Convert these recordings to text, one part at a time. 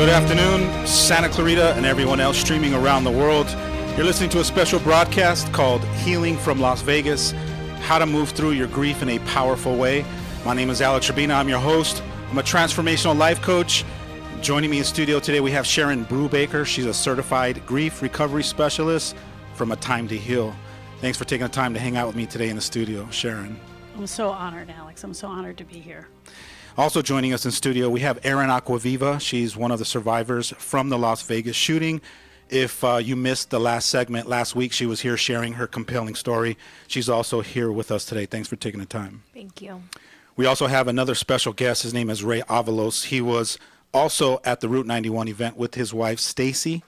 Good afternoon, Santa Clarita and everyone else streaming around the world. You're listening to a special broadcast called Healing from Las Vegas, How to Move Through Your Grief in a Powerful Way. My name is Alex Urbina. I'm your host. I'm a transformational life coach. Joining me in studio today, we have Sharon Brubaker. She's a certified grief recovery specialist from A Time to Heal. Thanks for taking the time to hang out with me today in the studio, Sharon. I'm so honored, Alex. I'm so honored to be here. Also joining us in studio, we have Erin Acquaviva. She's one of the survivors from the Las Vegas shooting. If you missed the last segment last week, she was here sharing her compelling story. She's also here with us today. Thanks for taking the time. Thank you. We also have another special guest. His name is Ray Avalos. He was also at the Route 91 event with his wife, Stacy.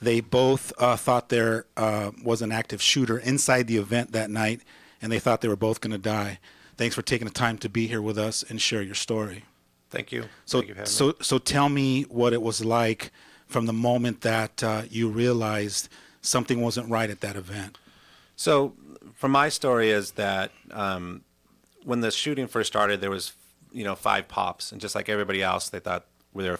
They both thought there was an active shooter inside the event that night, and they thought they were both going to die. Thanks for taking the time to be here with us and share your story. Thank you. So, Thank you for having me. so tell me what it was like from the moment that you realized something wasn't right at that event. So, from my story is that when the shooting first started, there was 5 pops, and just like everybody else, they thought they were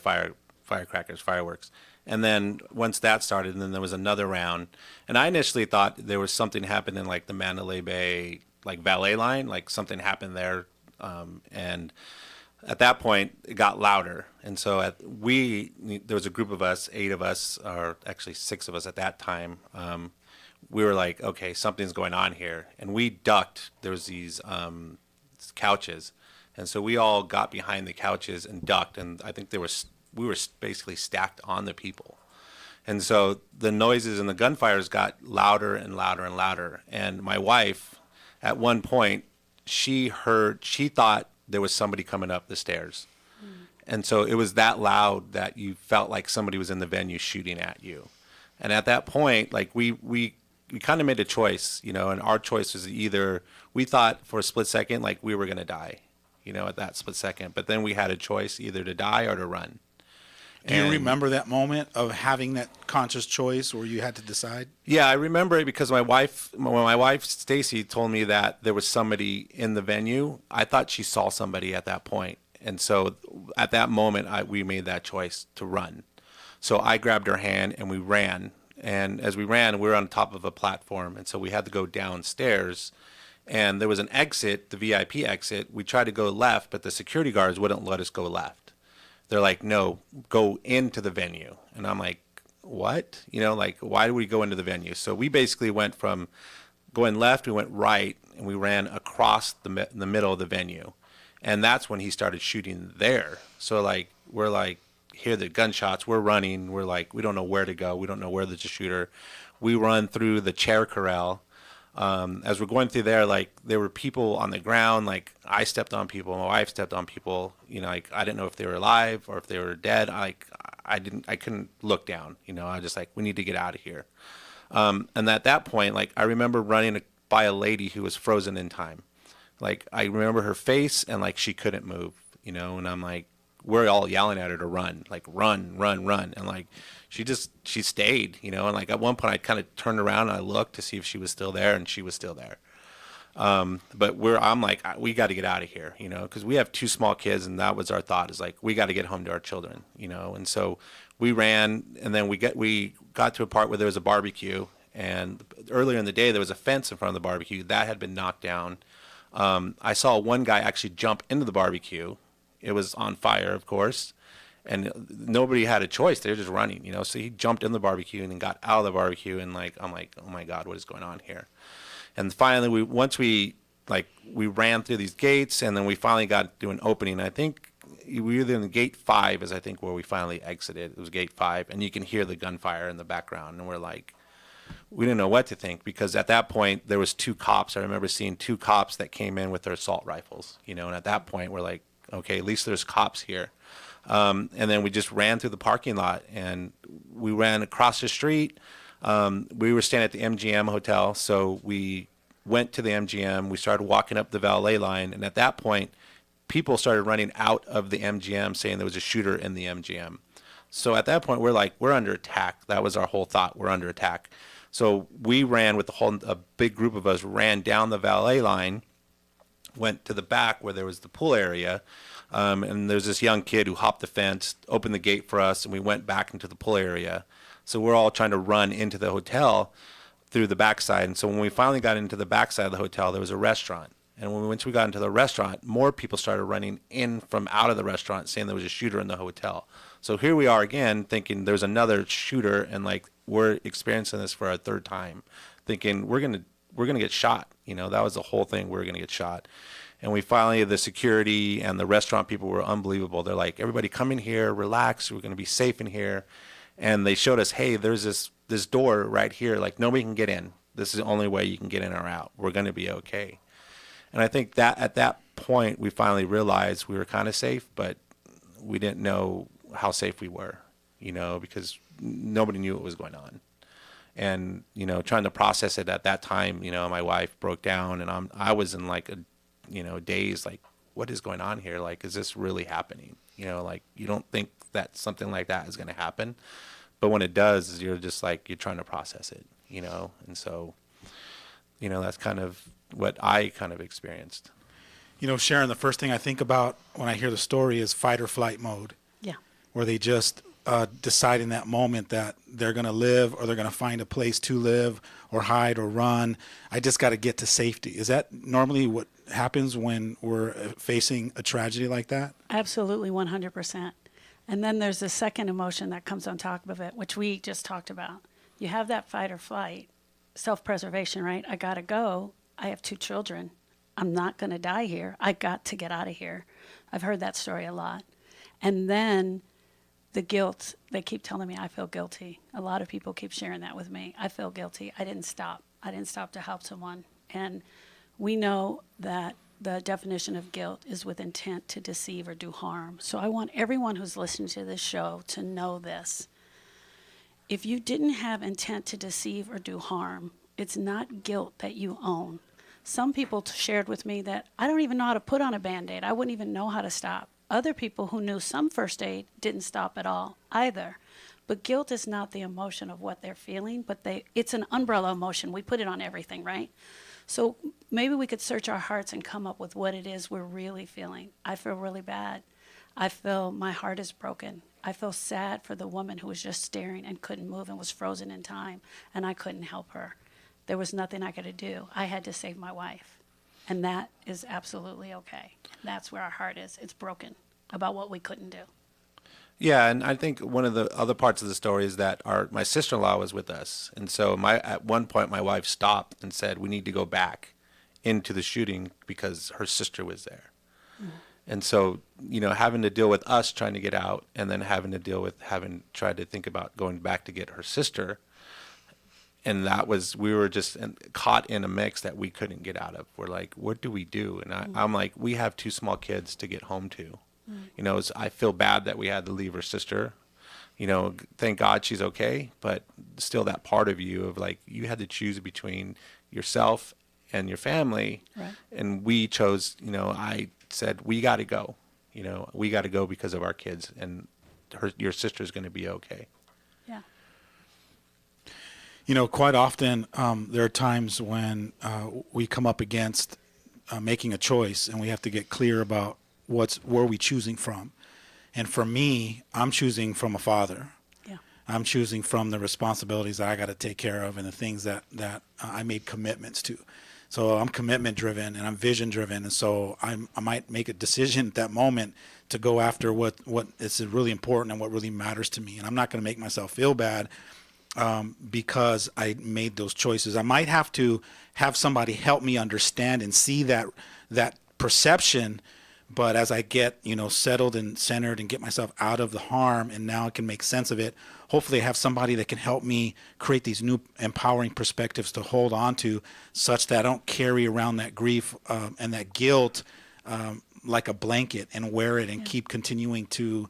firecrackers, fireworks. And then once that started, and then there was another round, and I initially thought there was something happening like the Mandalay Bay valet line, like something happened there, and at that point it got louder, and so there was a group of us, 8 of us, or actually 6 of us at that time. We were like, okay, something's going on here, and we ducked. There was these couches, and so we all got behind the couches and ducked, and I think we were basically stacked on the people. And so the noises and the gunfires got louder and louder and louder, and my wife, at one point, she thought there was somebody coming up the stairs. And so it was that loud that you felt like somebody was in the venue shooting at you. And at that point, we kind of made a choice, and our choice was either, we thought for a split second, we were going to die, at that split second. But then we had a choice either to die or to run. Do you remember that moment of having that conscious choice where you had to decide? Yeah, I remember it because when my wife Stacy told me that there was somebody in the venue, I thought she saw somebody at that point. And so at that moment, we made that choice to run. So I grabbed her hand and we ran. And as we ran, we were on top of a platform. And so we had to go downstairs. And there was an exit, the VIP exit. We tried to go left, but the security guards wouldn't let us go left. They're like, no, go into the venue. And I'm like, what? Why do we go into the venue? So we basically went from going left, we went right, and we ran across the middle of the venue. And that's when he started shooting there. So we're hear the gunshots, we're running, we're we don't know where to go, we don't know where there's a shooter. We run through the chair corral. As we're going through there, there were people on the ground, I stepped on people, my wife stepped on people, I didn't know if they were alive or if they were dead. I couldn't look down, I was just we need to get out of here. And at that point, I remember running by a lady who was frozen in time. I remember her face and she couldn't move, and I'm we're all yelling at her to run, run, run, run. And she stayed, and at one point I kind of turned around and I looked to see if she was still there, and she was still there. But I'm we got to get out of here, because we have 2 small kids, and that was our thought is we got to get home to our children, and so we ran, and then we got to a part where there was a barbecue, and earlier in the day there was a fence in front of the barbecue that had been knocked down. I saw one guy actually jump into the barbecue. It was on fire, of course, and nobody had a choice. They were just running, So he jumped in the barbecue and then got out of the barbecue, and I'm like, oh my God, what is going on here? And finally, once we ran through these gates, and then we finally got to an opening. I think we were either in gate 5 is I think where we finally exited. It was gate 5, and you can hear the gunfire in the background, and we're we didn't know what to think, because at that point there was 2 cops. I remember seeing 2 cops that came in with their assault rifles, and at that point we're okay, at least there's cops here. And then we just ran through the parking lot, and we ran across the street. We were staying at the MGM hotel, so we went to the MGM. We started walking up the valet line, and at that point, people started running out of the MGM saying there was a shooter in the MGM. So at that point, we're under attack. That was our whole thought. We're under attack. So we ran with a big group of us ran down the valet line, went to the back where there was the pool area, And there's this young kid who hopped the fence, opened the gate for us, and we went back into the pool area. So we're all trying to run into the hotel through the backside. And so when we finally got into the backside of the hotel, there was a restaurant. And once we got into the restaurant, more people started running in from out of the restaurant saying there was a shooter in the hotel. So here we are again thinking there's another shooter, and like we're experiencing this for our third time, thinking we're gonna get shot. You know, that was the whole thing. We're gonna get shot. And we finally, the security and the restaurant people were unbelievable. They're like, everybody come in here, relax. We're gonna be safe in here. And they showed us, hey, there's this door right here. Like nobody can get in. This is the only way you can get in or out. We're gonna be okay. And I think that at that point, we finally realized we were kind of safe, but we didn't know how safe we were, you know, because nobody knew what was going on. And, you know, trying to process it at that time, you know, my wife broke down, and I was in like a, you know, daze, like, what is going on here? Like, is this really happening? You know, like, you don't think that something like that is going to happen. But when it does, you're just like, you're trying to process it, you know? And so, you know, that's kind of what I kind of experienced. You know, Sharon, the first thing I think about when I hear the story is fight or flight mode. Yeah. Where they just decide in that moment that they're going to live, or they're going to find a place to live or hide or run. I just got to get to safety. Is that normally what happens when we're facing a tragedy like that? Absolutely, 100%. And then there's the second emotion that comes on top of it, which we just talked about. You have that fight or flight, self-preservation, right? I got to go. I have 2 children. I'm not going to die here. I got to get out of here. I've heard that story a lot. And then the guilt, they keep telling me I feel guilty. A lot of people keep sharing that with me. I feel guilty. I didn't stop. I didn't stop to help someone. And we know that the definition of guilt is with intent to deceive or do harm. So I want everyone who's listening to this show to know this. If you didn't have intent to deceive or do harm, it's not guilt that you own. Some people shared with me that I don't even know how to put on a Band-Aid. I wouldn't even know how to stop. Other people who knew some first aid didn't stop at all either. But guilt is not the emotion of what they're feeling, but it's an umbrella emotion. We put it on everything, right? So maybe we could search our hearts and come up with what it is we're really feeling. I feel really bad. I feel my heart is broken. I feel sad for the woman who was just staring and couldn't move and was frozen in time, and I couldn't help her. There was nothing I could do. I had to save my wife. And that is absolutely okay. That's where our heart is. It's broken about what we couldn't do. Yeah, and I think one of the other parts of the story is that my sister-in-law was with us. And so at one point, my wife stopped and said, we need to go back into the shooting because her sister was there. Mm-hmm. And so, you know, having to deal with us trying to get out, and then having to deal with having tried to think about going back to get her sister. And we were just caught in a mix that we couldn't get out of. We're like, what do we do? And I'm like, we have 2 small kids to get home to. You know, I feel bad that we had to leave her sister. You know, thank God she's okay. But still that part of you of like, you had to choose between yourself and your family. Right. And we chose, you know, I said, we got to go. You know, we got to go because of our kids. And your sister's going to be okay. Yeah. You know, quite often there are times when we come up against making a choice, and we have to get clear about where we choosing from. And for me, I'm choosing from a father. Yeah. I'm choosing from the responsibilities that I got to take care of and the things that I made commitments to. So I'm commitment driven and I'm vision driven, and so I might make a decision at that moment to go after what is really important and what really matters to me. And I'm not going to make myself feel bad because I made those choices. I might have to have somebody help me understand and see that perception. But as I get, you know, settled and centered and get myself out of the harm, and now I can make sense of it, hopefully I have somebody that can help me create these new empowering perspectives to hold on to, such that I don't carry around that grief and that guilt like a blanket and wear it and keep continuing to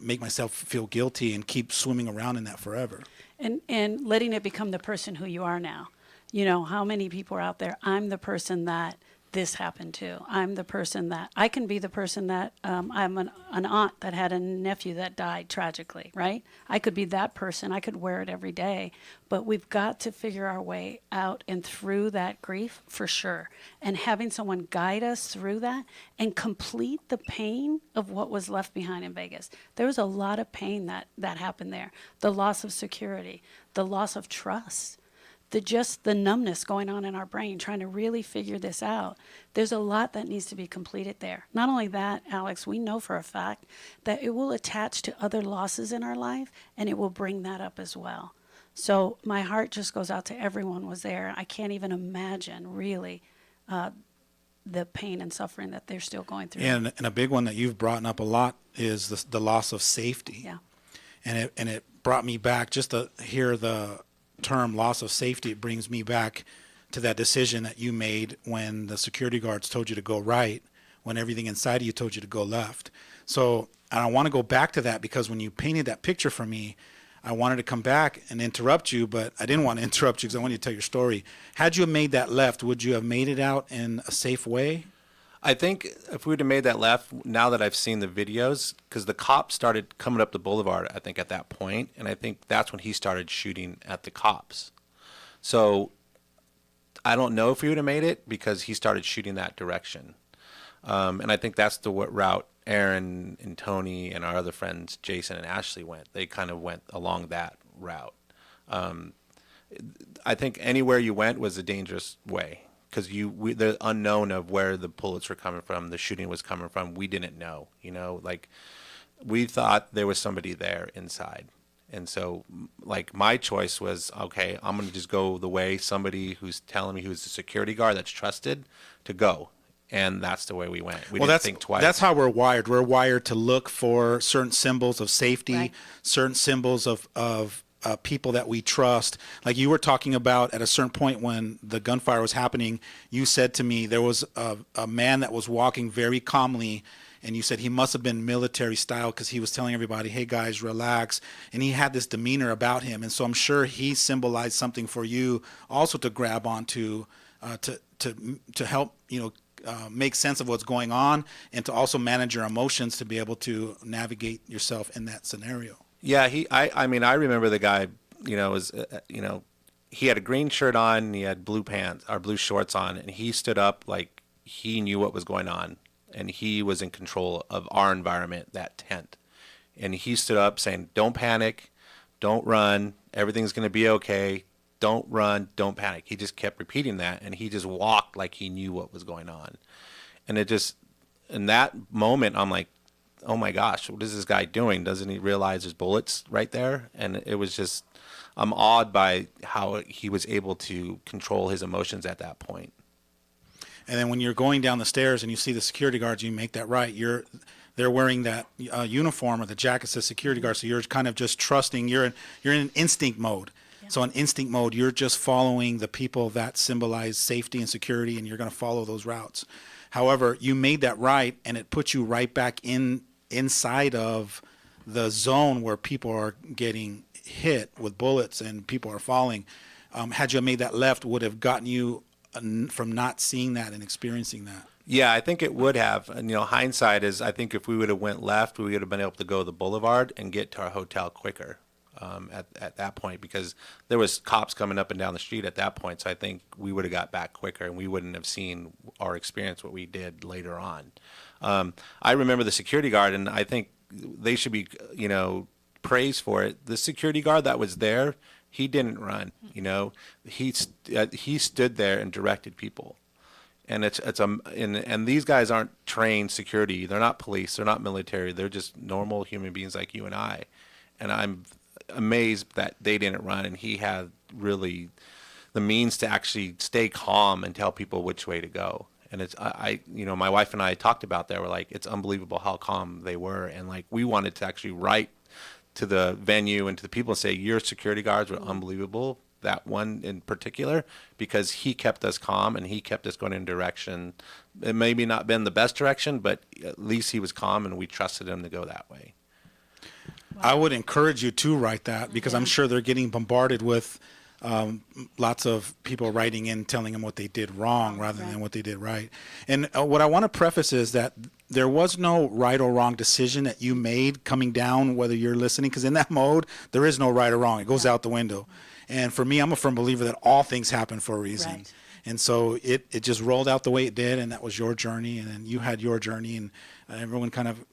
make myself feel guilty and keep swimming around in that forever. And letting it become the person who you are now. You know, how many people are out there, I'm the person that this happened too. I'm the person that I can be the person that I'm an aunt that had a nephew that died tragically, right? I could be that person. I could wear it every day, but we've got to figure our way out and through that grief for sure. And having someone guide us through that and complete the pain of what was left behind in Vegas. There was a lot of pain that happened there. The loss of security, the loss of trust. The numbness going on in our brain, trying to really figure this out. There's a lot that needs to be completed there. Not only that, Alex, we know for a fact that it will attach to other losses in our life, and it will bring that up as well. So my heart just goes out to everyone who was there. I can't even imagine, really, the pain and suffering that they're still going through. And a big one that you've brought up a lot is the loss of safety. Yeah. And it brought me back just to hear the term loss of safety. It brings me back to that decision that you made when the security guards told you to go right, when everything inside of you told you to go left. So, and I want to go back to that because when you painted that picture for me, I wanted to come back and interrupt you, but I didn't want to interrupt you because I wanted to tell your story. Had you have made that left, would you have made it out in a safe way? I think if we would have made that left, now that I've seen the videos, because the cops started coming up the boulevard, I think, at that point, and I think that's when he started shooting at the cops. So I don't know if we would have made it because he started shooting that direction. And I think that's the route Erin and Tony and our other friends, Jason and Ashley, went. They kind of went along that route. I think anywhere you went was a dangerous way. Because the unknown of where the bullets were coming from, the shooting was coming from, we didn't know. Like we thought there was somebody there inside, and so like my choice was, okay, I'm gonna just go the way somebody who's telling me who's a security guard that's trusted to go, and that's the way we went. We didn't think twice. That's how we're wired. We're wired to look for certain symbols of safety, right. Certain symbols of people that we trust. Like you were talking about at a certain point when the gunfire was happening, you said to me there was a man that was walking very calmly, and you said he must have been military style because he was telling everybody, hey guys, relax, and he had this demeanor about him. And so I'm sure he symbolized something for you also to grab onto, to help make sense of what's going on, and to also manage your emotions to be able to navigate yourself in that scenario. Yeah, I mean, I remember the guy, he had a green shirt on and he had blue pants or blue shorts on, and he stood up like he knew what was going on, and he was in control of our environment, that tent. And he stood up saying, don't panic, don't run, everything's going to be okay, don't run, don't panic. He just kept repeating that, and he just walked like he knew what was going on. And it just, in that moment, I'm like, oh my gosh, what is this guy doing? Doesn't he realize there's bullets right there? And it was just, I'm awed by how he was able to control his emotions at that point. And then when you're going down the stairs and you see the security guards, you make that right. They're wearing that uniform or the jacket says security guard. So you're kind of just trusting. You're in instinct mode. Yeah. So in instinct mode, you're just following the people that symbolize safety and security, and you're going to follow those routes. However, you made that right, and it puts you right back inside of the zone where people are getting hit with bullets and people are falling. Had you made that left, would have gotten you from not seeing that and experiencing that. Yeah, I think it would have. And hindsight is, I think if we would have went left, we would have been able to go to the boulevard and get to our hotel quicker at that point, because there was cops coming up and down the street at that point. So I think we would have got back quicker, and we wouldn't have seen or experienced what we did later on. I remember the security guard, and I think they should be, praised for it. The security guard that was there, he didn't run. He stood there and directed people. And and these guys aren't trained security. They're not police. They're not military. They're just normal human beings like you and I. And I'm amazed that they didn't run, and he had really the means to actually stay calm and tell people which way to go. And it's, my wife and I talked about that. We're like, it's unbelievable how calm they were. And like, we wanted to actually write to the venue and to the people and say, your security guards were unbelievable. That one in particular, because he kept us calm and he kept us going in a direction. It maybe not been the best direction, but at least he was calm and we trusted him to go that way. Wow. I would encourage you to write that, because I'm sure they're getting bombarded with lots of people writing in telling them what they did wrong rather than what they did right. And what I want to preface is that there was no right or wrong decision that you made coming down, whether you're listening, because in that mode, there is no right or wrong. It goes out the window. And for me, I'm a firm believer that all things happen for a reason. Right. And so it just rolled out the way it did, and that was your journey, and then you had your journey, and everyone kind of,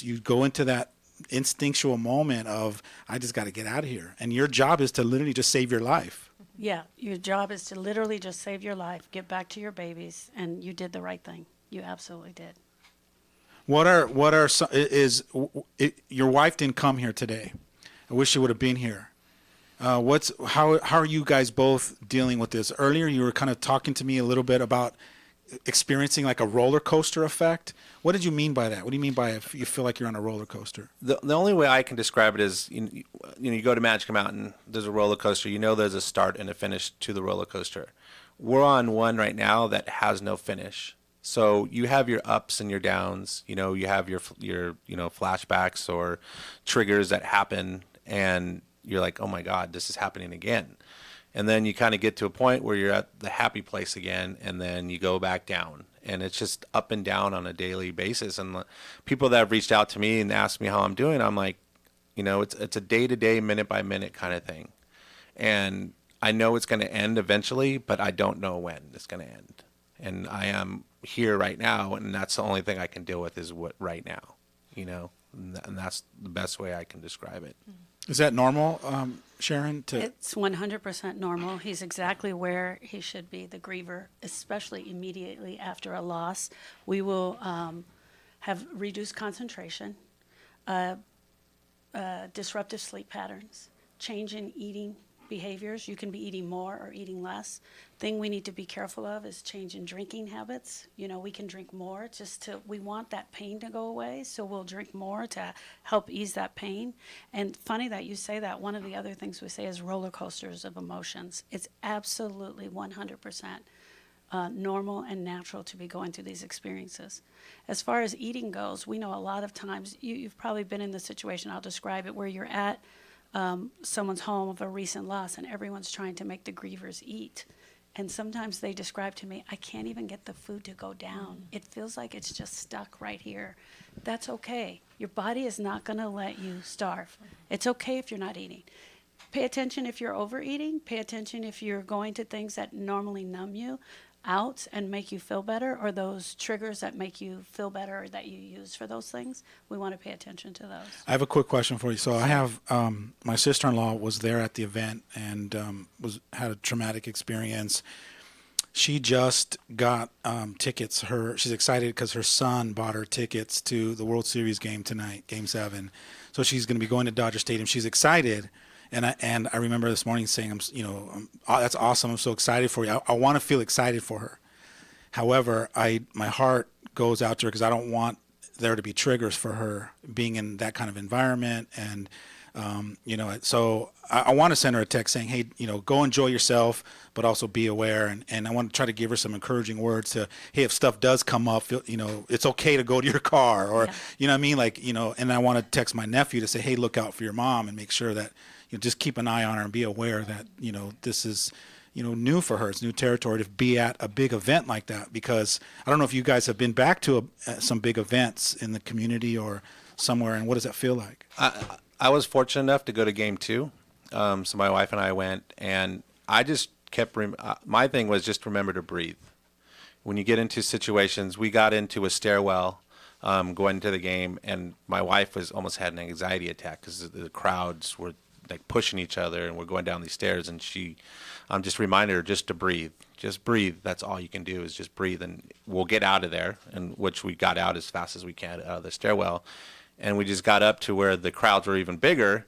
you go into that instinctual moment of, I just got to get out of here. And your job is to literally just save your life. Yeah, your job is to literally just save your life, get back to your babies, and you did the right thing. You absolutely did. Your wife didn't come here today. I wish she would have been here. How are you guys both dealing with this? Earlier, you were kind of talking to me a little bit about experiencing like a roller coaster effect. What did you mean by that? What do you mean by if you feel like you're on a roller coaster? The only way I can describe it is, you go to Magic Mountain, there's a roller coaster. There's a start and a finish to the roller coaster. We're on one right now that has no finish. So you have your ups and your downs. You have your flashbacks or triggers that happen, and you're like, oh my God, this is happening again. And then you kind of get to a point where you're at the happy place again, and then you go back down. And it's just up and down on a daily basis. And people that have reached out to me and asked me how I'm doing, I'm like, it's a day-to-day, minute-by-minute kind of thing. And I know it's going to end eventually, but I don't know when it's going to end. And I am here right now, and that's the only thing I can deal with is what right now, and that's the best way I can describe it. Is that normal, Sharon? It's 100% normal. He's exactly where he should be, the griever, especially immediately after a loss. We will have reduced concentration, disruptive sleep patterns, change in eating behaviors. You can be eating more or eating less. Thing we need to be careful of is change in drinking habits. We can drink more we want that pain to go away, so we'll drink more to help ease that pain. And funny that you say that. One of the other things we say is roller coasters of emotions. It's absolutely 100% normal and natural to be going through these experiences. As far as eating goes, we know a lot of times, you've probably been in the situation, I'll describe it, where you're at someone's home of a recent loss and everyone's trying to make the grievers eat. And sometimes they describe to me, I can't even get the food to go down. It feels like it's just stuck right here. That's okay. Your body is not going to let you starve. It's okay if you're not eating. Pay attention if you're overeating. Pay attention if you're going to things that normally numb you out and make you feel better, or those triggers that make you feel better or that you use for those things. We want to pay attention to those. I have a quick question for you. So I have my sister-in-law was there at the event and had a traumatic experience. She just got tickets. She's excited because her son bought her tickets to the World Series game tonight, Game 7. So she's going to be going to Dodger Stadium. She's excited. And I remember this morning saying, that's awesome. I'm so excited for you. I want to feel excited for her. However, my heart goes out to her because I don't want there to be triggers for her being in that kind of environment. And, so I want to send her a text saying, hey, go enjoy yourself, but also be aware. And I want to try to give her some encouraging words to, hey, if stuff does come up, it's okay to go to your car or, you know what I mean? Like, and I want to text my nephew to say, hey, look out for your mom and make sure that, just keep an eye on her and be aware that, this is, new for her. It's new territory to be at a big event like that, because I don't know if you guys have been back to some big events in the community or somewhere, and what does that feel like? I was fortunate enough to go to Game 2. So my wife and I went, and I just kept, my thing was just remember to breathe. When you get into situations, we got into a stairwell going into the game, and my wife almost had an anxiety attack because the crowds were like pushing each other, and we're going down these stairs, and I'm just reminded her just to breathe. Just breathe. That's all you can do is just breathe, and we'll get out of there, and which we got out as fast as we can out of the stairwell. And we just got up to where the crowds were even bigger,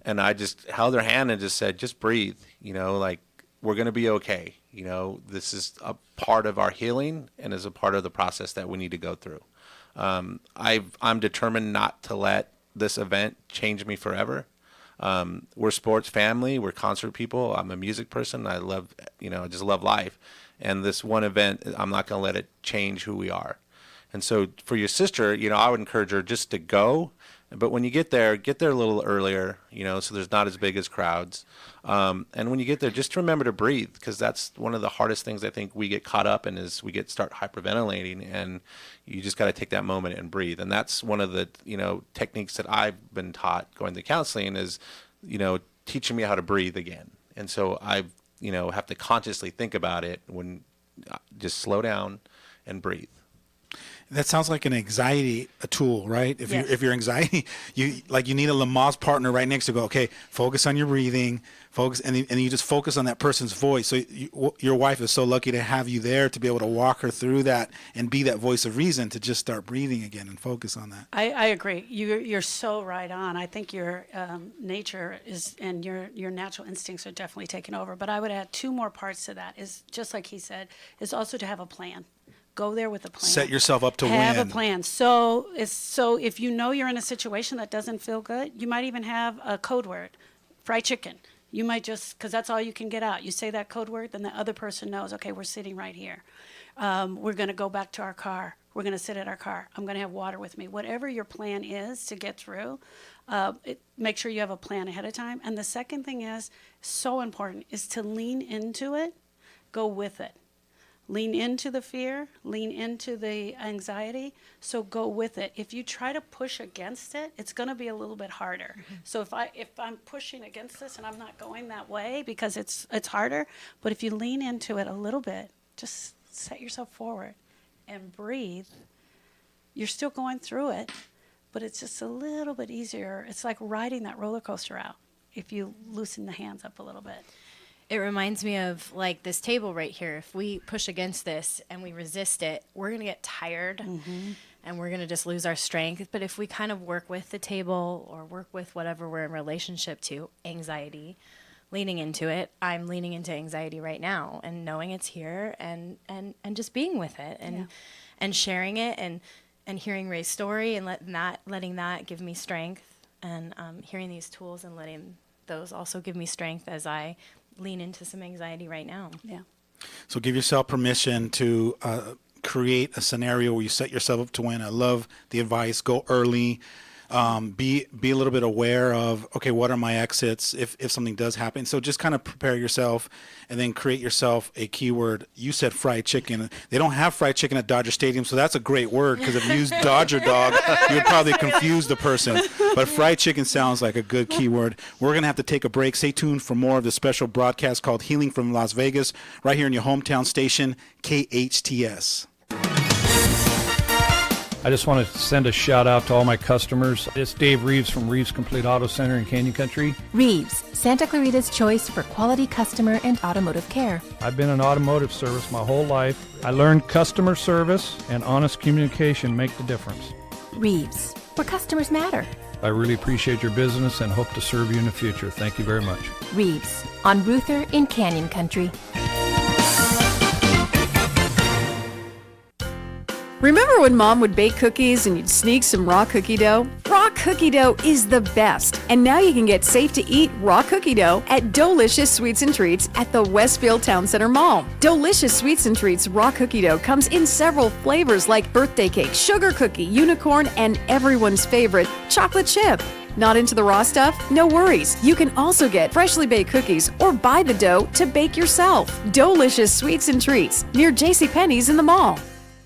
and I just held her hand and just said, just breathe, like we're going to be okay. This is a part of our healing and is a part of the process that we need to go through. I'm determined not to let this event change me forever. We're sports family. We're concert people. I'm a music person. I love, I just love life. And this one event, I'm not going to let it change who we are. And so for your sister, I would encourage her just to go But when you get there a little earlier, so there's not as big as crowds. And when you get there, just remember to breathe, because that's one of the hardest things I think we get caught up in, is we start hyperventilating, and you just got to take that moment and breathe. And that's one of the, techniques that I've been taught going to counseling is, teaching me how to breathe again. And so I, have to consciously think about it when just slow down and breathe. That sounds like an anxiety tool, right? If you're anxiety, you need a Lamaze partner right next to go, okay, focus on your breathing, focus, and you just focus on that person's voice. So your wife is so lucky to have you there to be able to walk her through that and be that voice of reason to just start breathing again and focus on that. I agree. You're so right on. I think your nature is, and your natural instincts are definitely taking over. But I would add 2 more parts to that. Is just like he said, is also to have a plan. Go there with a plan. Set yourself up to win. Have a plan. So if you're in a situation that doesn't feel good, you might even have a code word, fried chicken. You might just, because that's all you can get out. You say that code word, then the other person knows, okay, we're sitting right here. We're going to go back to our car. We're going to sit at our car. I'm going to have water with me. Whatever your plan is to get through, make sure you have a plan ahead of time. And the second thing is, so important, is to lean into it, go with it. Lean into the fear, lean into the anxiety, so go with it. If you try to push against it, it's going to be a little bit harder. Mm-hmm. So if I'm pushing against this and I'm not going that way because it's harder, but if you lean into it a little bit, just set yourself forward and breathe. You're still going through it, but it's just a little bit easier. It's like riding that roller coaster out if you loosen the hands up a little bit. It reminds me of like this table right here. If we push against this and we resist it, we're going to get tired and we're going to just lose our strength. But if we kind of work with the table or work with whatever we're in relationship to, anxiety, leaning into it, I'm leaning into anxiety right now and knowing it's here and just being with it and sharing it and hearing Ray's story and letting that give me strength, and hearing these tools and letting those also give me strength as I lean into some anxiety right now. Yeah. So give yourself permission to create a scenario where you set yourself up to win. I love the advice. Go early. Be a little bit aware of, okay, what are my exits if something does happen? So just kind of prepare yourself and then create yourself a keyword. You said fried chicken. They don't have fried chicken at Dodger Stadium, so that's a great word, because if you use Dodger Dog, you would probably confuse the person. But fried chicken sounds like a good keyword. We're going to have to take a break. Stay tuned for more of the special broadcast called Healing from Las Vegas, right here in your hometown station, KHTS. I just want to send a shout out to all my customers. It's Dave Reeves from Reeves Complete Auto Center in Canyon Country. Reeves, Santa Clarita's choice for quality customer and automotive care. I've been in automotive service my whole life. I learned customer service and honest communication make the difference. Reeves, where customers matter. I really appreciate your business and hope to serve you in the future. Thank you very much. Reeves, on Ruther in Canyon Country. Remember when Mom would bake cookies and you'd sneak some raw cookie dough? Raw cookie dough is the best. And now you can get safe-to-eat raw cookie dough at Delicious Sweets and Treats at the Westfield Town Center Mall. Delicious Sweets and Treats raw cookie dough comes in several flavors like birthday cake, sugar cookie, unicorn, and everyone's favorite, chocolate chip. Not into the raw stuff? No worries. You can also get freshly baked cookies or buy the dough to bake yourself. Delicious Sweets and Treats near JCPenney's in the mall.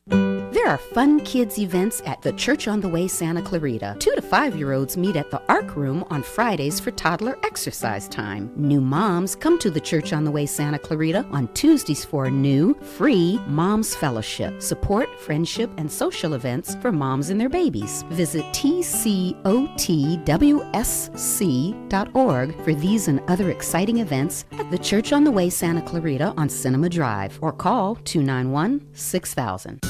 There are fun kids events at the Church on the Way Santa Clarita. 2 to 5-year-olds meet at the Arc Room on Fridays for toddler exercise time. New moms come to the Church on the Way Santa Clarita on Tuesdays for a new, free Moms Fellowship. Support, friendship, and social events for moms and their babies. Visit tcotwsc.org for these and other exciting events at the Church on the Way Santa Clarita on Cinema Drive, or call 291-6000.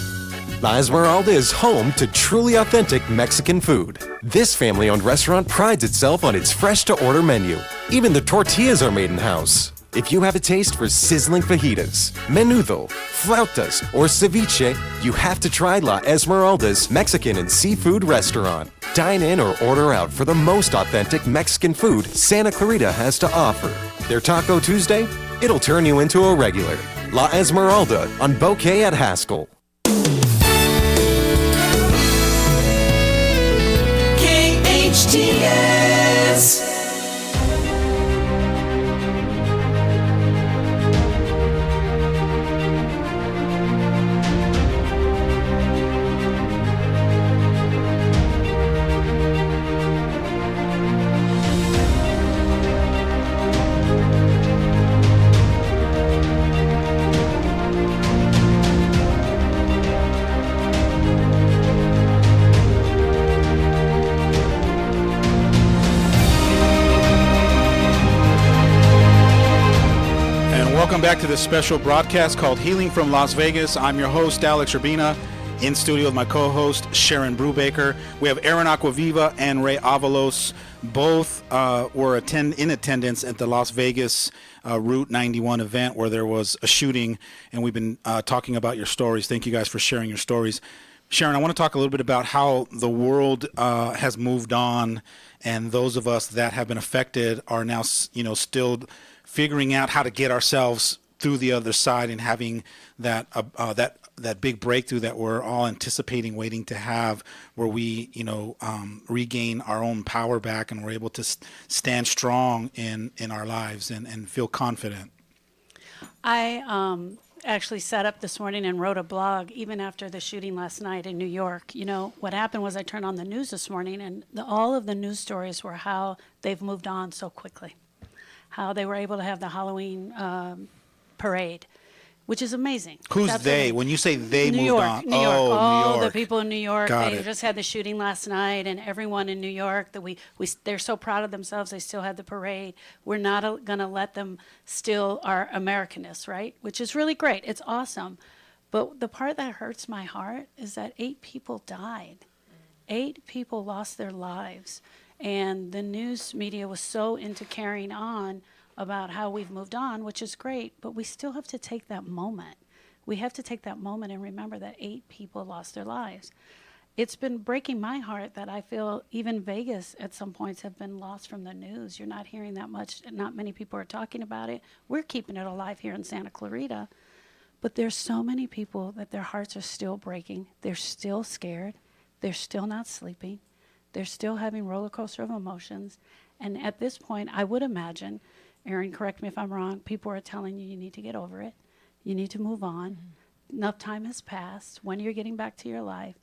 La Esmeralda is home to truly authentic Mexican food. This family-owned restaurant prides itself on its fresh-to-order menu. Even the tortillas are made in-house. If you have a taste for sizzling fajitas, menudo, flautas, or ceviche, you have to try La Esmeralda's Mexican and seafood restaurant. Dine in or order out for the most authentic Mexican food Santa Clarita has to offer. Their Taco Tuesday? It'll turn you into a regular. La Esmeralda on Bouquet at Haskell. KHTS Welcome back to this special broadcast called Healing from Las Vegas. I'm your host, Alex Urbina, in studio with my co-host, Sharon Brubaker. We have Erin Acquaviva and Ray Avalos. Both were in attendance at the Las Vegas Route 91 event where there was a shooting, and we've been talking about your stories. Thank you guys for sharing your stories. Sharon, I want to talk a little bit about how the world has moved on, and those of us that have been affected are now, still figuring out how to get ourselves through the other side and having that big breakthrough that we're all anticipating, waiting to have, where we, regain our own power back and we're able to stand strong in our lives and feel confident. I actually sat up this morning and wrote a blog even after the shooting last night in New York. What happened was I turned on the news this morning, and all of the news stories were how they've moved on so quickly, how they were able to have the Halloween parade, which is amazing. Who's they? When you say they New moved York, on, New York. New York. The people in New York. Got They it. just had the shooting last night, and everyone in New York that they're so proud of themselves. They still had the parade. We're not going to let them steal our Americanness, right? Which is really great. It's awesome. But the part that hurts my heart is that 8 people died. 8 people lost their lives. And the news media was so into carrying on about how we've moved on, which is great, but we still have to take that moment. We have to take that moment and remember that 8 people lost their lives. It's been breaking my heart that I feel even Vegas at some points have been lost from the news. You're not hearing that much. Not many people are talking about it. We're keeping it alive here in Santa Clarita. But there's so many people that their hearts are still breaking. They're still scared. They're still not sleeping. They're still having roller coaster of emotions. And at this point, I would imagine, Erin, correct me if I'm wrong, people are telling you need to get over it. You need to move on. Mm-hmm. Enough time has passed. When you're getting back to your life.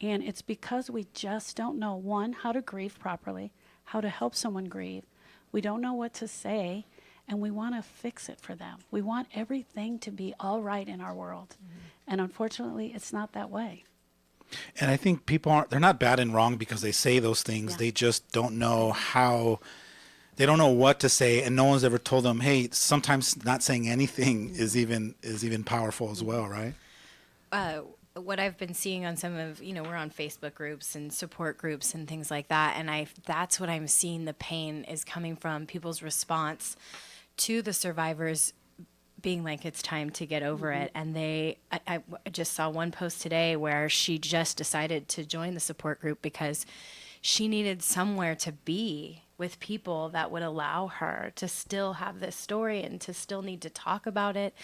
And it's because we just don't know, one, how to grieve properly, how to help someone grieve. We don't know what to say, and we want to fix it for them. We want everything to be all right in our world. Mm-hmm. And unfortunately, it's not that way. And I think people they're not bad and wrong because they say those things. Yeah. They just don't know how. They don't know what to say, and no one's ever told them, hey, sometimes not saying anything is even powerful as well, right? What I've been seeing on some of, we're on Facebook groups and support groups and things like that, and that's what I'm seeing the pain is coming from, people's response to the survivors being like, it's time to get over it. And I just saw one post today where she just decided to join the support group because she needed somewhere to be with people that would allow her to still have this story and to still need to talk about it.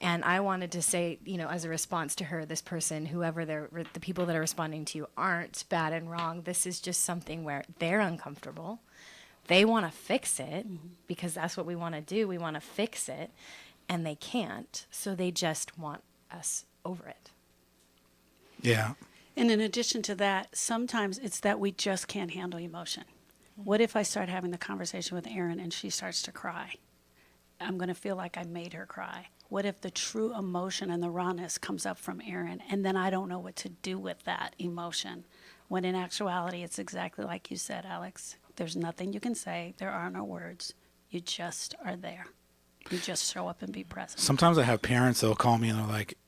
And I wanted to say, as a response to her, this person, whoever the people that are responding to you aren't bad and wrong. This is just something where they're uncomfortable. They want to fix it because that's what we want to do. We want to fix it, and they can't. So they just want us over it. Yeah. And in addition to that, sometimes it's that we just can't handle emotion. What if I start having the conversation with Erin and she starts to cry? I'm going to feel like I made her cry. What if the true emotion and the rawness comes up from Erin, and then I don't know what to do with that emotion? When in actuality, it's exactly like you said, Alex. There's nothing you can say. There are no words. You just are there. You just show up and be present. Sometimes I have parents that will call me and they're like,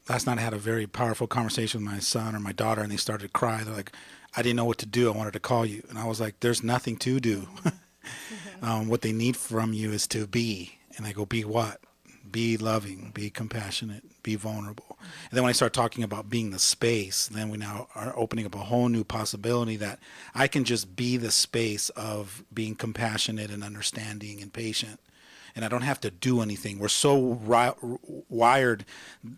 last night I had a very powerful conversation with my son or my daughter, and they started to cry. They're like, I didn't know what to do. I wanted to call you. And I was like, there's nothing to do. What they need from you is to be. And I go, be what? Be loving, be compassionate, be vulnerable. And then when I start talking about being the space, then we now are opening up a whole new possibility that I can just be the space of being compassionate and understanding and patient. And I don't have to do anything. We're so wired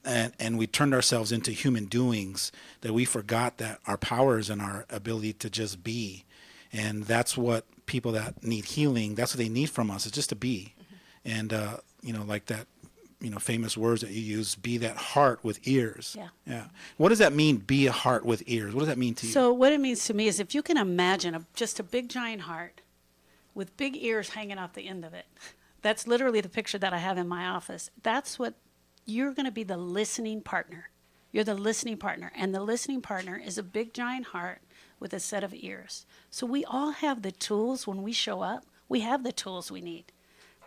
and we turned ourselves into human doings that we forgot that our powers and our ability to just be. And that's what people that need healing, that's what they need from us, is just to be. And, like that, famous words that you use, be that heart with ears. Yeah. What does that mean, be a heart with ears? What does that mean to you? So what it means to me is if you can imagine just a big giant heart with big ears hanging off the end of it. That's literally the picture that I have in my office. That's what you're going to be, the listening partner. You're the listening partner. And the listening partner is a big giant heart with a set of ears. So we all have the tools when we show up. We have the tools we need.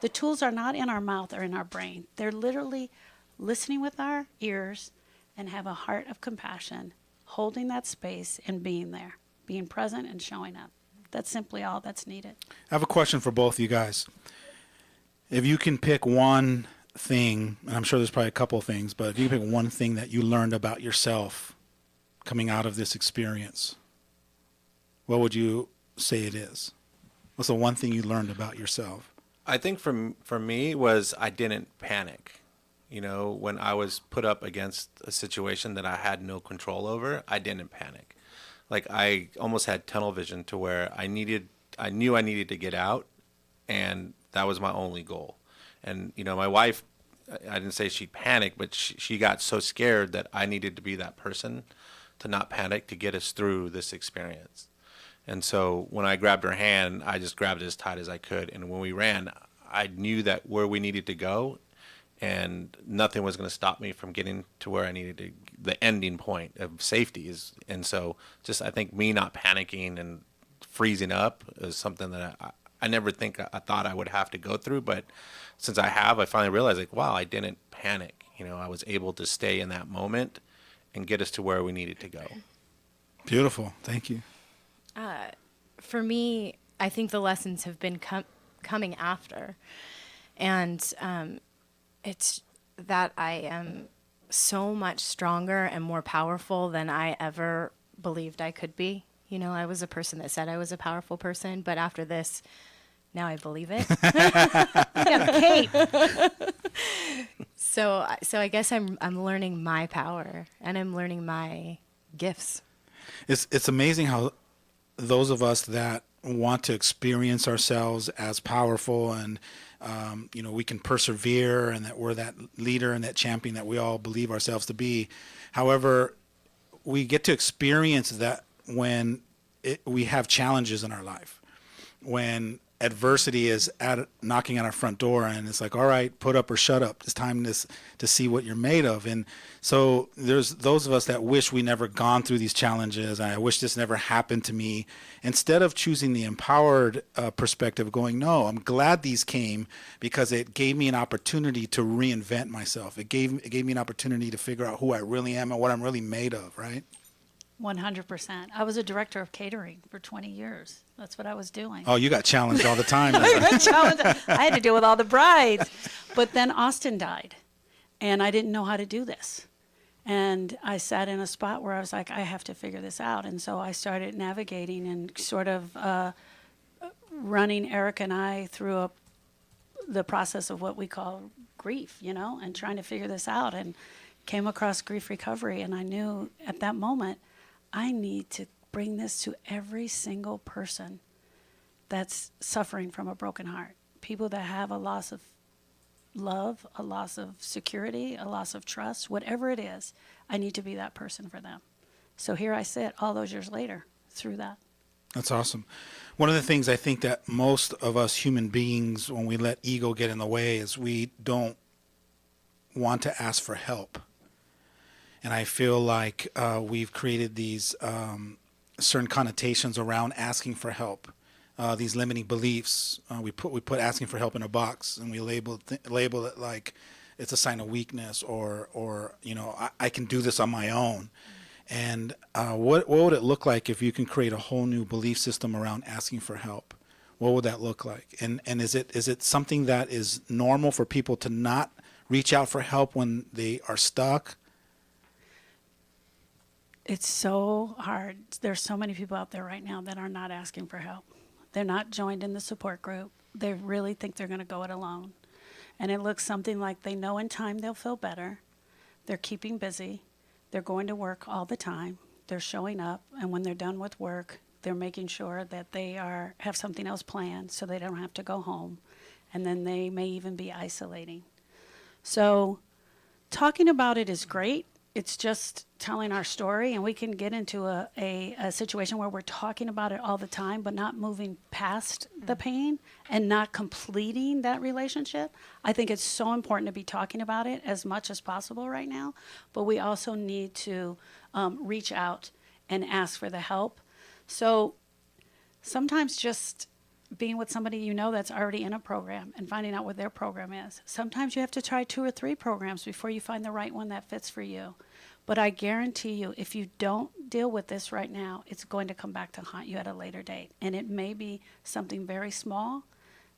The tools are not in our mouth or in our brain. They're literally listening with our ears and have a heart of compassion, holding that space and being there, being present and showing up. That's simply all that's needed. I have a question for both of you guys. If you can pick one thing, and I'm sure there's probably a couple of things, but if you can pick one thing that you learned about yourself coming out of this experience, what would you say it is? What's the one thing you learned about yourself? I think for me was I didn't panic. You know, when I was put up against a situation that I had no control over, I didn't panic. Like I almost had tunnel vision to where I knew I needed to get out, and that was my only goal. And, you know, my wife, I didn't say she panicked, but she got so scared that I needed to be that person to not panic, to get us through this experience. And so when I grabbed her hand, I just grabbed it as tight as I could. And when we ran, I knew that where we needed to go, and nothing was going to stop me from getting to where I needed to, the ending point of safety is. And so just, I think me not panicking and freezing up is something that I never I thought I would have to go through. But since I finally realized, like, wow, I didn't panic. You know, I was able to stay in that moment and get us to where we needed to go. Beautiful. Thank you. For me, I think the lessons have been coming after. And it's that I am so much stronger and more powerful than I ever believed I could be. You know, I was a person that said I was a powerful person, but after this, now I believe it. You got a cape. So I guess I'm learning my power, and I'm learning my gifts. It's amazing how those of us that want to experience ourselves as powerful and you know, we can persevere, and that we're that leader and that champion that we all believe ourselves to be. However, we get to experience that when we have challenges in our life, when adversity is knocking on our front door, and it's like, all right, put up or shut up. It's time to see what you're made of. And so there's those of us that wish we never gone through these challenges. I wish this never happened to me. Instead of choosing the empowered perspective, going, no, I'm glad these came because it gave me an opportunity to reinvent myself. It gave me an opportunity to figure out who I really am and what I'm really made of, right? 100%. I was a director of catering for 20 years. That's what I was doing. Oh, you got challenged all the time. I had to deal with all the brides. But then Austin died, and I didn't know how to do this. And I sat in a spot where I was like, I have to figure this out. And so I started navigating and sort of running Eric and I through the process of what we call grief, you know, and trying to figure this out, and came across grief recovery. And I knew at that moment, I need to bring this to every single person that's suffering from a broken heart. People that have a loss of love, a loss of security, a loss of trust, whatever it is, I need to be that person for them. So here I sit all those years later through that. That's awesome. One of the things I think that most of us human beings, when we let ego get in the way, is we don't want to ask for help. And I feel like we've created these certain connotations around asking for help, these limiting beliefs. We put asking for help in a box, and we label it like it's a sign of weakness, or you know, I can do this on my own. And what would it look like if you can create a whole new belief system around asking for help? What would that look like? And is it something that is normal for people to not reach out for help when they are stuck? It's so hard. There's so many people out there right now that are not asking for help. They're not joined in the support group. They really think they're going to go it alone. And it looks something like they know in time they'll feel better. They're keeping busy. They're going to work all the time. They're showing up. And when they're done with work, they're making sure that they have something else planned so they don't have to go home. And then they may even be isolating. So talking about it is great. It's just telling our story, and we can get into a situation where we're talking about it all the time, but not moving past the pain and not completing that relationship. I think it's so important to be talking about it as much as possible right now, but we also need to reach out and ask for the help. So sometimes just being with somebody you know that's already in a program and finding out what their program is. Sometimes you have to try 2 or 3 programs before you find the right one that fits for you. But I guarantee you, if you don't deal with this right now, it's going to come back to haunt you at a later date. And it may be something very small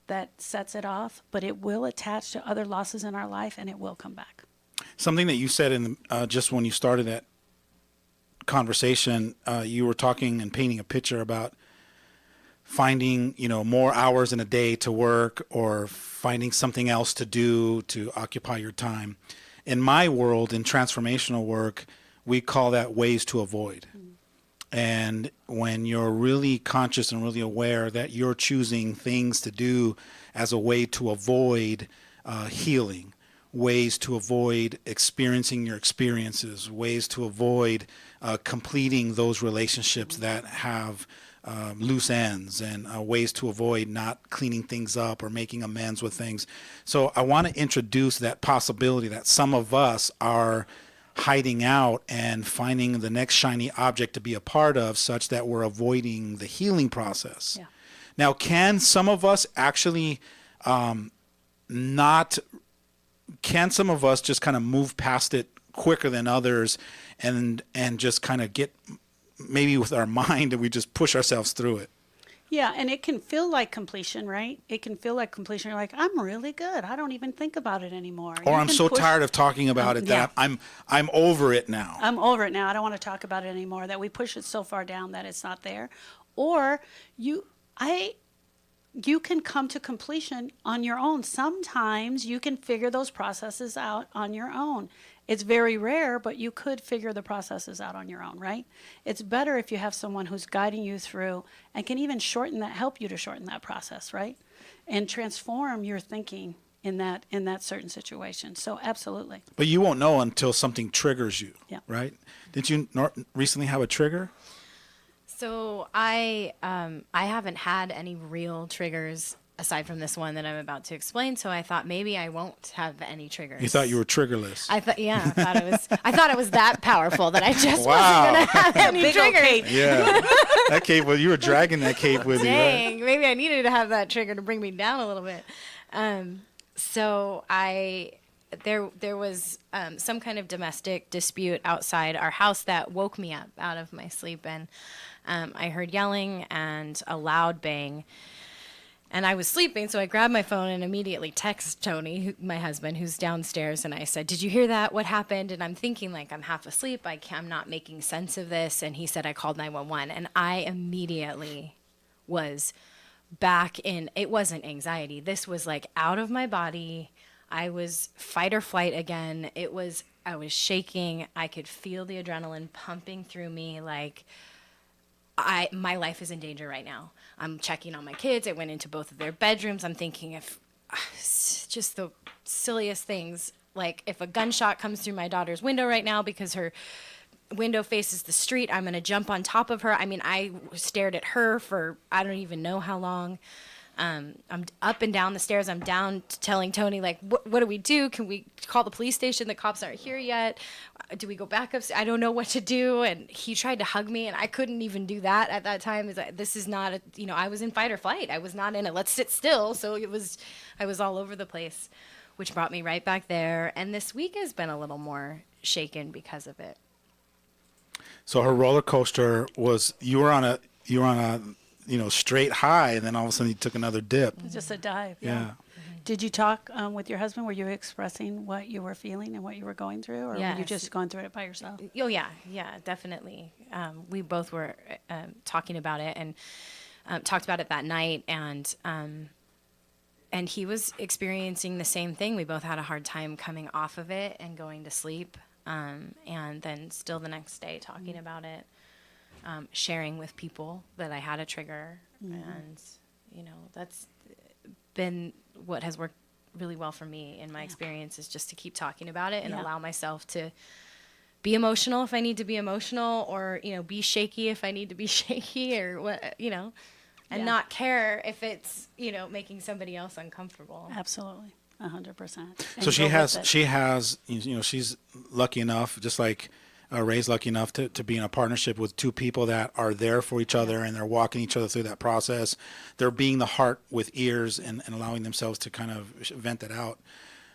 that sets it off, but it will attach to other losses in our life, and it will come back. Something that you said in just when you started that conversation, you were talking and painting a picture about finding, more hours in a day to work or finding something else to do to occupy your time. In my world, in transformational work, we call that ways to avoid. And when you're really conscious and really aware that you're choosing things to do as a way to avoid healing, ways to avoid experiencing your experiences, ways to avoid completing those relationships that have loose ends, and ways to avoid not cleaning things up or making amends with things. So I want to introduce that possibility that some of us are hiding out and finding the next shiny object to be a part of, such that we're avoiding the healing process. Yeah. Now, can some of us actually can some of us just kind of move past it quicker than others and just kind of get, maybe with our mind, and we just push ourselves through it? Yeah, and it can feel like completion, right? It can feel like completion. You're like, I'm really good. I don't even think about it anymore. Or I'm so tired of talking about it that I'm over it now. I'm over it now. I don't want to talk about it anymore. That we push it so far down that it's not there. Or you can come to completion on your own. Sometimes you can figure those processes out on your own. It's very rare, but you could figure the processes out on your own, right? It's better if you have someone who's guiding you through and can even help you to shorten that process, right? And transform your thinking in that certain situation. So absolutely. But you won't know until something triggers you, right? Did you recently have a trigger? So I haven't had any real triggers aside from this one that I'm about to explain. So I thought maybe I won't have any triggers. You thought you were triggerless. I thought it was that powerful that I just wasn't gonna have any triggers. Yeah, that cape. Well, you were dragging that cape with you. Dang, maybe I needed to have that trigger to bring me down a little bit. So there was some kind of domestic dispute outside our house that woke me up out of my sleep, and I heard yelling and a loud bang. And I was sleeping, so I grabbed my phone and immediately texted Tony, my husband, who's downstairs, and I said, "Did you hear that? What happened?" And I'm thinking, like, I'm half asleep. I'm not making sense of this. And he said, I called 911. And I immediately was back in, it wasn't anxiety. This was, like, out of my body. I was fight or flight again. I was shaking. I could feel the adrenaline pumping through me, like, my life is in danger right now. I'm checking on my kids. I went into both of their bedrooms. I'm thinking if just the silliest things, like if a gunshot comes through my daughter's window right now because her window faces the street, I'm going to jump on top of her. I mean, I stared at her for I don't even know how long. I'm up and down the stairs. I'm down telling Tony, like, what do we do? Can we call the police station? The cops aren't here yet. Do we go back upstairs? I don't know what to do. And he tried to hug me, and I couldn't even do that at that time. This is not I was in fight or flight. I was not in it. Let's sit still. So I was all over the place, which brought me right back there. And this week has been a little more shaken because of it. So her roller coaster was, you were on a straight high, and then all of a sudden you took another dip. Just a dive. Yeah. Mm-hmm. Did you talk with your husband? Were you expressing what you were feeling and what you were going through, or were you just going through it by yourself? Oh yeah, definitely. We both were talking about it and talked about it that night, and he was experiencing the same thing. We both had a hard time coming off of it and going to sleep, and then still the next day talking about it. Sharing with people that I had a trigger, and that's been what has worked really well for me in my experience, is just to keep talking about it and allow myself to be emotional if I need to be emotional, or be shaky if I need to be shaky, or what and not care if it's making somebody else uncomfortable. Absolutely, 100%. So she has she's lucky enough, just like raised lucky enough to be in a partnership with two people that are there for each other, and they're walking each other through that process. They're being the heart with ears and allowing themselves to kind of vent it out.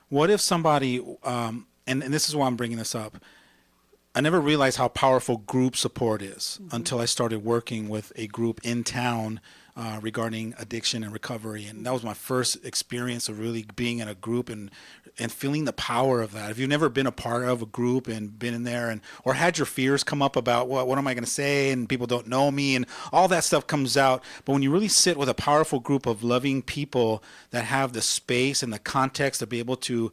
What if somebody, and this is why I'm bringing this up, I never realized how powerful group support is until I started working with a group in town regarding addiction and recovery. And that was my first experience of really being in a group and feeling the power of that. If you've never been a part of a group and been in there or had your fears come up about what am I going to say, and people don't know me, and all that stuff comes out. But when you really sit with a powerful group of loving people that have the space and the context to be able to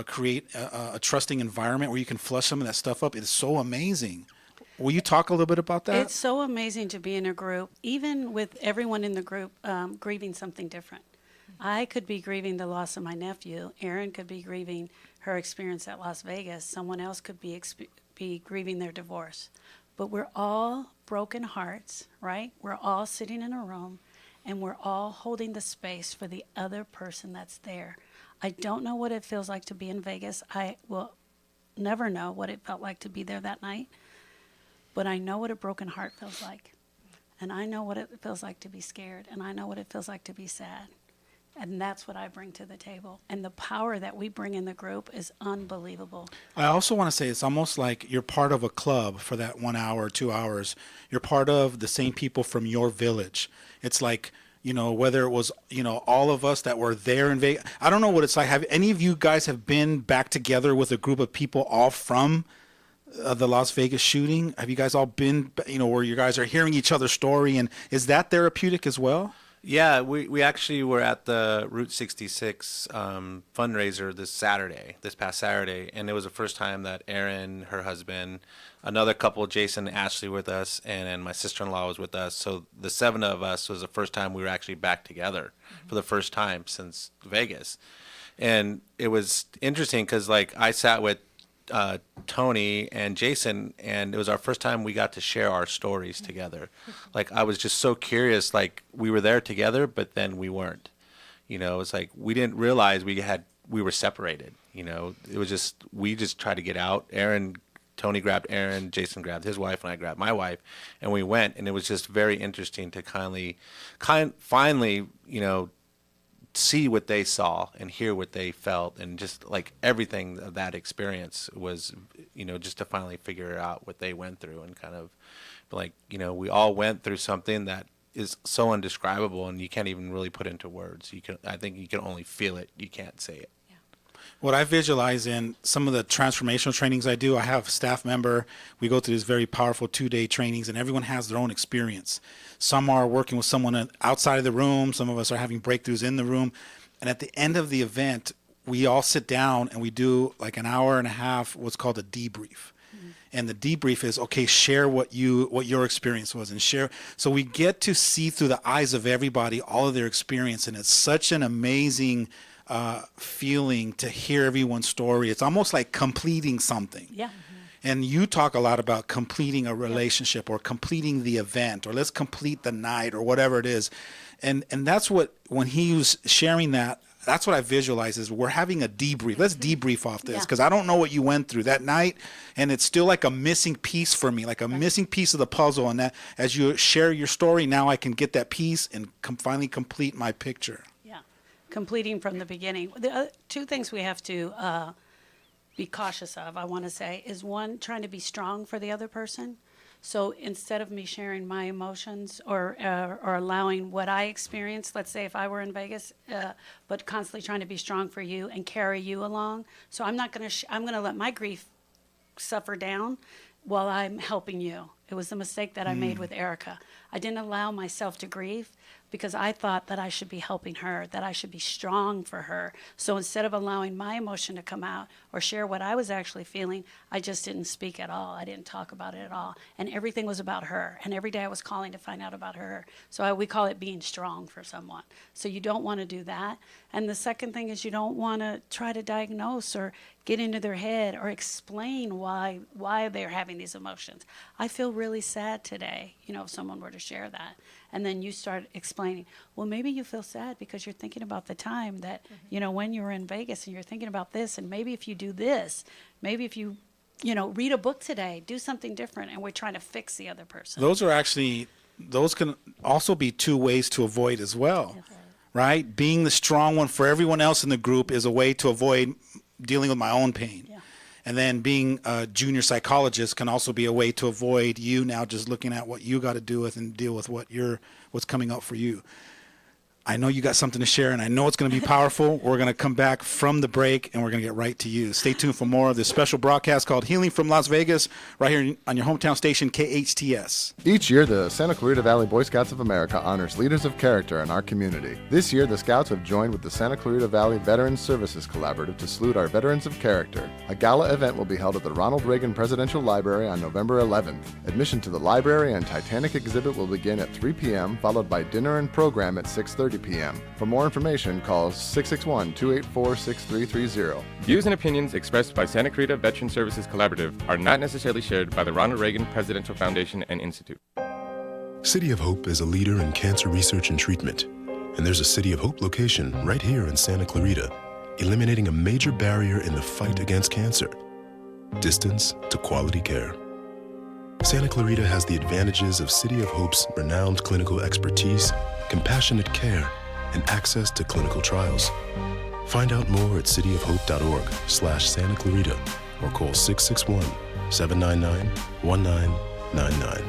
create a trusting environment where you can flush some of that stuff up, it's so amazing. Will you talk a little bit about that? It's so amazing to be in a group, even with everyone in the group grieving something different. I could be grieving the loss of my nephew. Erin could be grieving her experience at Las Vegas. Someone else could be grieving their divorce. But we're all broken hearts, right? We're all sitting in a room, and we're all holding the space for the other person that's there. I don't know what it feels like to be in Vegas. I will never know what it felt like to be there that night. But I know what a broken heart feels like. And I know what it feels like to be scared. And I know what it feels like to be sad. And that's what I bring to the table. And the power that we bring in the group is unbelievable. I also want to say it's almost like you're part of a club for that 1 hour, 2 hours. You're part of the same people from your village. It's like, whether it was, all of us that were there in Vegas. I don't know what it's like. Have any of you guys have been back together with a group of people all from the Las Vegas shooting? Have you guys all been, where you guys are hearing each other's story, and is that therapeutic as well? Yeah, we actually were at the Route 66 fundraiser this past Saturday, and it was the first time that Erin, her husband, another couple, Jason and Ashley, were with us, and my sister-in-law was with us. So the 7 of us was the first time we were actually back together for the first time since Vegas. And it was interesting because, I sat with Tony and Jason, and it was our first time we got to share our stories together. I was just so curious, we were there together, but then we weren't. It's like we didn't realize we were separated. It was just, we just tried to get out. Tony grabbed Erin, Jason grabbed his wife, and I grabbed my wife, and we went. And it was just very interesting to finally, see what they saw and hear what they felt, and just everything of that experience was, just to finally figure out what they went through, and kind of we all went through something that is so indescribable, and you can't even really put into words. I think you can only feel it. You can't say it. What I visualize in some of the transformational trainings I do, I have a staff member. We go through these very powerful 2-day trainings, and everyone has their own experience. Some are working with someone outside of the room. Some of us are having breakthroughs in the room. And at the end of the event, we all sit down and we do an hour and a half, what's called a debrief. And the debrief is, okay, share what your experience was, and share. So we get to see through the eyes of everybody all of their experience, and it's such an amazing feeling to hear everyone's story. It's almost like completing something. Yeah. And you talk a lot about completing a relationship, or completing the event, or let's complete the night, or whatever it is. And that's what, when he was sharing that, that's what I visualize is we're having a debrief. Let's debrief off this, because I don't know what you went through that night, and it's still like a missing piece for me, like a missing piece of the puzzle. And that as you share your story, now I can get that piece and finally complete my picture. Completing from the beginning. The 2 things we have to be cautious of, I want to say, is one, trying to be strong for the other person. So instead of me sharing my emotions or allowing what I experienced, let's say if I were in Vegas, but constantly trying to be strong for you and carry you along. So I'm not going to, I'm going to let my grief suffer down while I'm helping you. It was the mistake that I made with Erica. I didn't allow myself to grieve because I thought that I should be helping her, that I should be strong for her. So instead of allowing my emotion to come out or share what I was actually feeling, I just didn't speak at all. I didn't talk about it at all. And everything was about her. And every day I was calling to find out about her. So we call it being strong for someone. So you don't want to do that. And the second thing is you don't want to try to diagnose or get into their head or explain why they're having these emotions. I feel really sad today, if someone were to share that. And then you start explaining, well, maybe you feel sad because you're thinking about the time that, when you were in Vegas and you're thinking about this, and maybe if you do this, maybe if you read a book today, do something different, and we're trying to fix the other person. Those can also be two ways to avoid as well, right? Being the strong one for everyone else in the group is a way to avoid dealing with my own pain. Yeah. And then being a junior psychologist can also be a way to avoid you now just looking at what you got to do with and deal with what's coming up for you. I know you got something to share, and I know it's going to be powerful. We're going to come back from the break, and we're going to get right to you. Stay tuned for more of this special broadcast called Healing from Las Vegas, right here on your hometown station, KHTS. Each year, the Santa Clarita Valley Boy Scouts of America honors leaders of character in our community. This year, the Scouts have joined with the Santa Clarita Valley Veterans Services Collaborative to salute our veterans of character. A gala event will be held at the Ronald Reagan Presidential Library on November 11th. Admission to the library and Titanic exhibit will begin at 3 p.m., followed by dinner and program at 6:30 p.m. For more information, call 661-284-6330. Views and opinions expressed by Santa Clarita Veteran Services Collaborative are not necessarily shared by the Ronald Reagan Presidential Foundation and Institute. City of Hope is a leader in cancer research and treatment, and there's a City of Hope location right here in Santa Clarita, eliminating a major barrier in the fight against cancer: distance to quality care. Santa Clarita has the advantages of City of Hope's renowned clinical expertise, compassionate care, and access to clinical trials. Find out more at cityofhope.org/Santa Clarita or call 661-799-1999.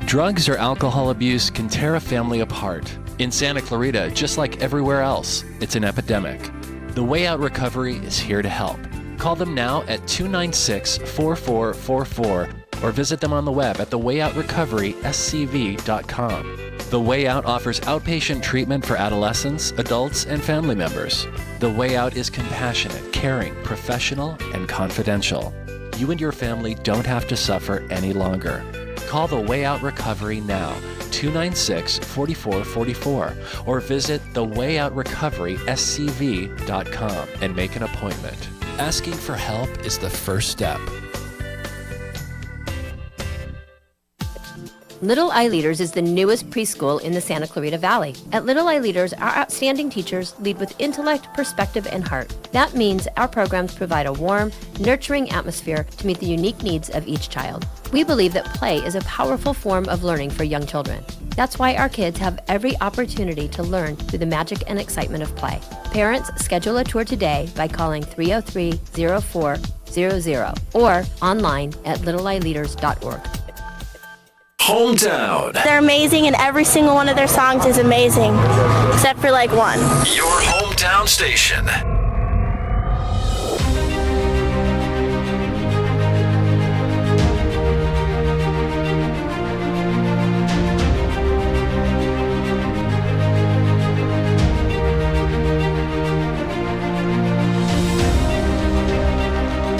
Drugs or alcohol abuse can tear a family apart. In Santa Clarita, just like everywhere else, it's an epidemic. The Way Out Recovery is here to help. Call them now at 296-4444 or visit them on the web at thewayoutrocoveryscv.com. The Way Out offers outpatient treatment for adolescents, adults, and family members. The Way Out is compassionate, caring, professional, and confidential. You and your family don't have to suffer any longer. Call the Way Out Recovery now, 296-4444, or visit thewayoutrocoveryscv.com and make an appointment. Asking for help is the first step. Little Eye Leaders is the newest preschool in the Santa Clarita Valley. At Little Eye Leaders, our outstanding teachers lead with intellect, perspective, and heart. That means our programs provide a warm, nurturing atmosphere to meet the unique needs of each child. We believe that play is a powerful form of learning for young children. That's why our kids have every opportunity to learn through the magic and excitement of play. Parents, schedule a tour today by calling 303-0400 or online at littleeyeleaders.org. Hometown. They're amazing, and every single one of their songs is amazing, except for like one. Your hometown station.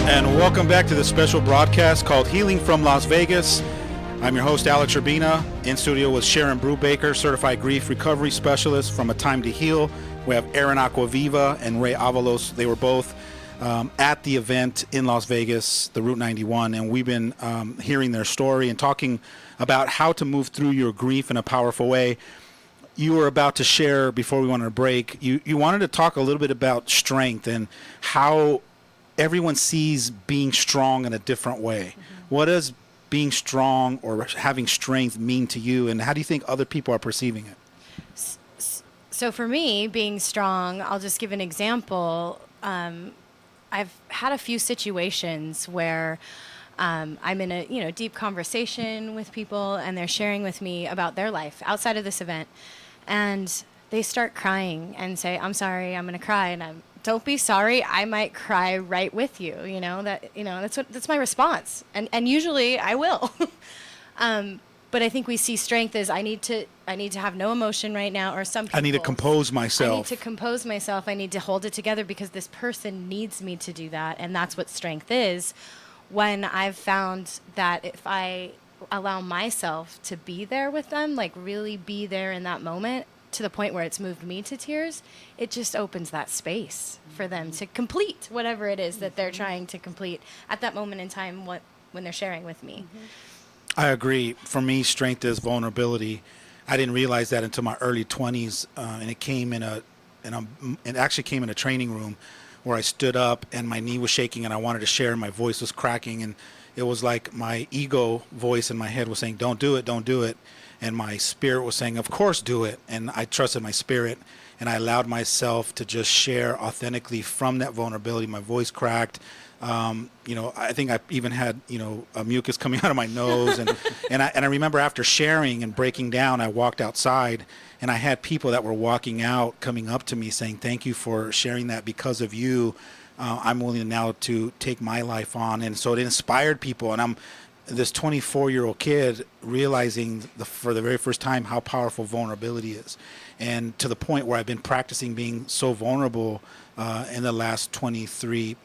And welcome back to the special broadcast called Healing from Las Vegas. I'm your host, Alex Urbina. In studio with Sharon Brubaker, certified grief recovery specialist from A Time to Heal. We have Erin Acquaviva and Ray Avalos. They were both at the event in Las Vegas, the Route 91, and we've been hearing their story and talking about how to move through your grief in a powerful way. You were about to share, before we went on a break, you wanted to talk a little bit about strength and how everyone sees being strong in a different way. Mm-hmm. What does being strong or having strength mean to you, and how do you think other people are perceiving it? So for me, being strong, I'll just give an example. I've had a few situations where I'm in a deep conversation with people, and they're sharing with me about their life outside of this event, and they start crying and say, "I'm sorry, I'm going to cry," and don't be sorry. I might cry right with you. That's my response, and usually I will. But I think we see strength as I need to have no emotion right now, or some people, I need to compose myself. I need to compose myself. I need to hold it together because this person needs me to do that, and that's what strength is. When I've found that if I allow myself to be there with them, like really be there in that moment, to the point where it's moved me to tears, it just opens that space for them to complete whatever it is that they're trying to complete at that moment in time when they're sharing with me. Mm-hmm. I agree. For me, strength is vulnerability. I didn't realize that until my early 20s, and it actually came in a training room where I stood up and my knee was shaking and I wanted to share and my voice was cracking, and it was like my ego voice in my head was saying, don't do it, don't do it. And my spirit was saying, of course, do it. And I trusted my spirit, and I allowed myself to just share authentically from that vulnerability. My voice cracked. I think I even had, a mucus coming out of my nose. And I remember after sharing and breaking down, I walked outside, and I had people that were walking out coming up to me saying, thank you for sharing that. Because of you, I'm willing now to take my life on. And so it inspired people. And I'm this 24-year-old kid realizing for the very first time how powerful vulnerability is. And to the point where I've been practicing being so vulnerable in the last 23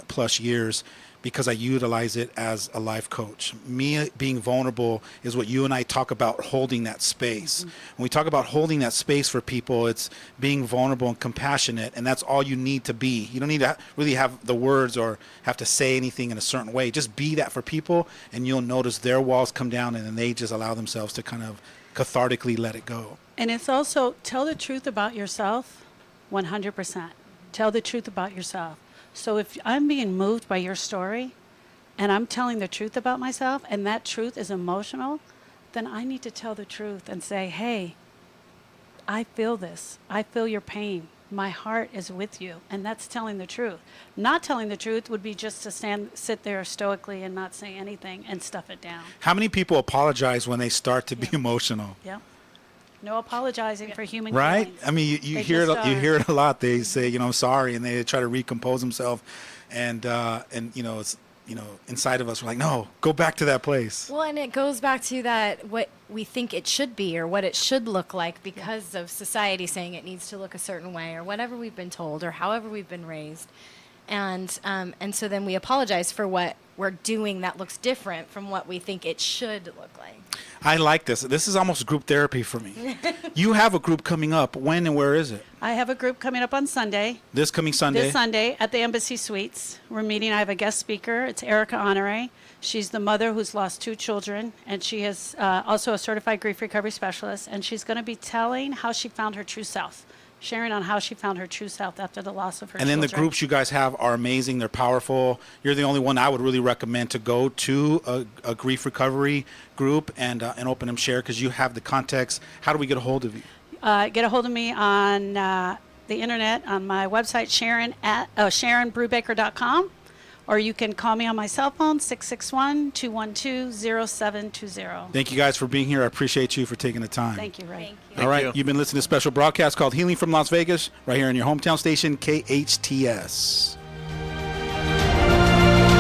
plus years, because I utilize it as a life coach. Me being vulnerable is what you and I talk about, holding that space. Mm-hmm. When we talk about holding that space for people, it's being vulnerable and compassionate, and that's all you need to be. You don't need to really have the words or have to say anything in a certain way. Just be that for people, and you'll notice their walls come down, and then they just allow themselves to kind of cathartically let it go. And it's also tell the truth about yourself 100%. Tell the truth about yourself. So if I'm being moved by your story and I'm telling the truth about myself and that truth is emotional, then I need to tell the truth and say, hey, I feel this. I feel your pain. My heart is with you. And that's telling the truth. Not telling the truth would be just to sit there stoically and not say anything and stuff it down. How many people apologize when they start to be emotional? Yeah. No apologizing for human right? feelings. I mean, you hear it a lot. They say, I'm sorry, and they try to recompose themselves, and it's inside of us we're like, no, go back to that place. Well, and it goes back to that what we think it should be or what it should look like because of society saying it needs to look a certain way or whatever we've been told or however we've been raised, and so then we apologize for what we're doing that looks different from what we think it should look like. I like this. This is almost group therapy for me. You have a group coming up. When and where is it? I have a group coming up on Sunday. This coming Sunday? This Sunday at the Embassy Suites. We're meeting. I have a guest speaker. It's Erica Honore. She's the mother who's lost 2 children, and she is also a certified grief recovery specialist, and she's going to be telling how she found her true self. Sharing on how she found her true self after the loss of her children. And then the groups you guys have are amazing. They're powerful. You're the only one I would really recommend to go to a grief recovery group and open and share, because you have the context. How do we get a hold of you? Get a hold of me on the internet on my website, SharonBrubaker.com, or you can call me on my cell phone, 661-212-0720. Thank you guys for being here. I appreciate you for taking the time. Thank you, Ray. All right, you've been listening to a special broadcast called Healing from Las Vegas, right here on your hometown station, KHTS.